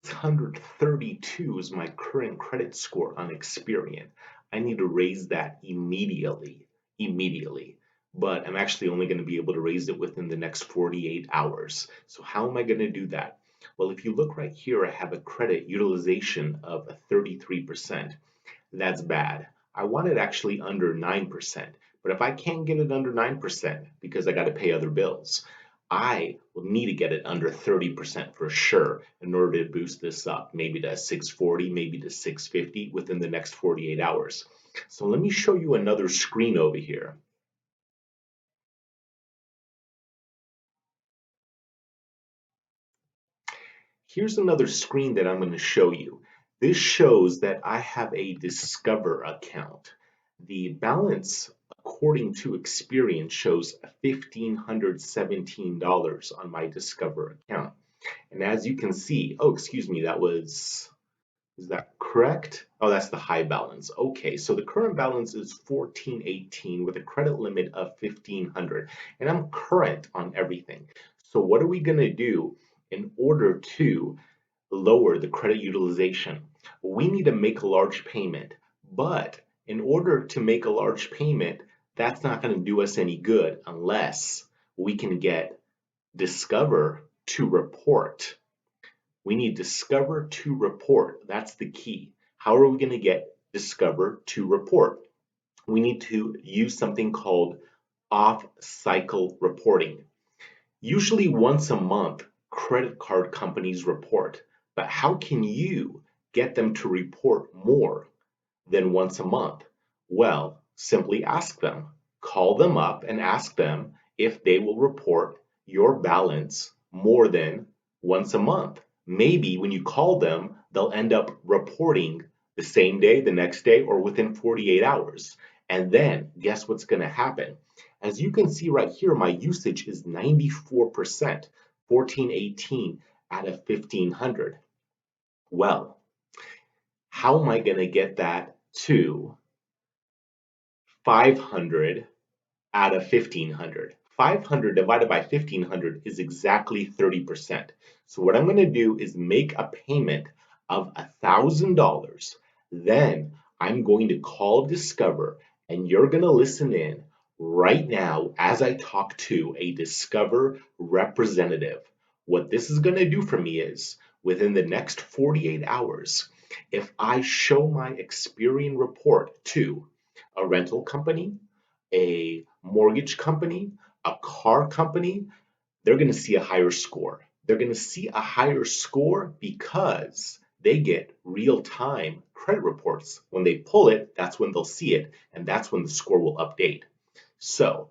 632 is my current credit score on Experian. I need to raise that immediately. But I'm actually only going to be able to raise it within the next 48 hours. So how am I going to do that? Well, if you look right here, I have a credit utilization of 33%. That's bad. I want it actually under 9%. But if I can't get it under 9% because I got to pay other bills, I will need to get it under 30% for sure in order to boost this up, maybe to 640, maybe to 650 within the next 48 hours. So let me show you another screen over here. Here's another screen that I'm going to show you. This shows that I have a Discover account. The balance, according to Experian, shows $1,517 on my Discover account. And as you can see, oh, excuse me, is that correct? Oh, that's the high balance. Okay, so the current balance is 1418 with a credit limit of 1500, and I'm current on everything. So what are we going to do in order to lower the credit utilization? We need to make a large payment, but in order to make a large payment, that's not going to do us any good unless we can get Discover to report. We need Discover to report. That's the key. How are we going to get Discover to report? We need to use something called off-cycle reporting. Usually once a month, credit card companies report, but how can you get them to report more than once a month? Well, simply ask them. Call them up and ask them if they will report your balance more than once a month. Maybe when you call them, they'll end up reporting the same day, the next day, or within 48 hours. And then guess what's going to happen? As you can see right here, my usage is 94%, 1418 out of 1500. Well, how am I going to get that to 500 out of 1500? 500 divided by 1500 is exactly 30%. So what I'm going to do is make a payment of $1,000. Then I'm going to call Discover, and you're going to listen in right now as I talk to a Discover representative. What this is going to do for me is within the next 48 hours, if I show my Experian report to a rental company, a mortgage company, a car company, they're going to see a higher score. They're going to see a higher score because they get real-time credit reports. When they pull it, that's when they'll see it, and that's when the score will update. So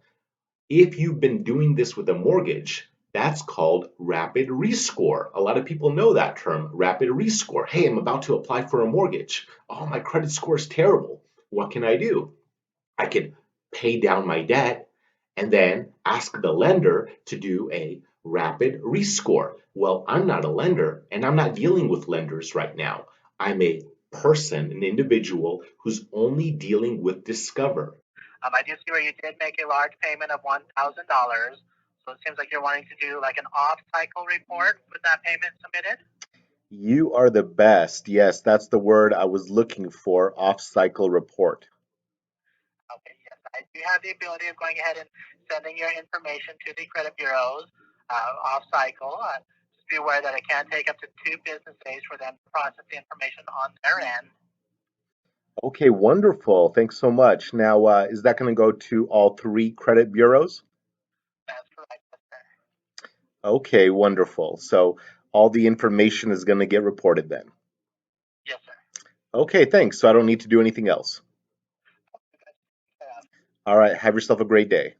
if you've been doing this with a mortgage, that's called rapid rescore. A lot of people know that term, rapid rescore. Hey, I'm about to apply for a mortgage. Oh, my credit score is terrible. What can I do? I could pay down my debt and then ask the lender to do a rapid rescore. Well, I'm not a lender and I'm not dealing with lenders right now. I'm a person, an individual who's only dealing with Discover. I do see where you did make a large payment of $1,000. So it seems like you're wanting to do like an off-cycle report with that payment submitted. You are the best. Yes, that's the word I was looking for, off-cycle report. Okay, yes, I do have the ability of going ahead and sending your information to the credit bureaus off cycle. Just be aware that it can take up to 2 business days for them to process the information on their end. Okay, wonderful. Thanks so much. Now, is that going to go to all 3 credit bureaus? That's correct, yes, sir. Okay, wonderful. So all the information is going to get reported then. Yes, sir. Okay, thanks. So I don't need to do anything else. All right, have yourself a great day.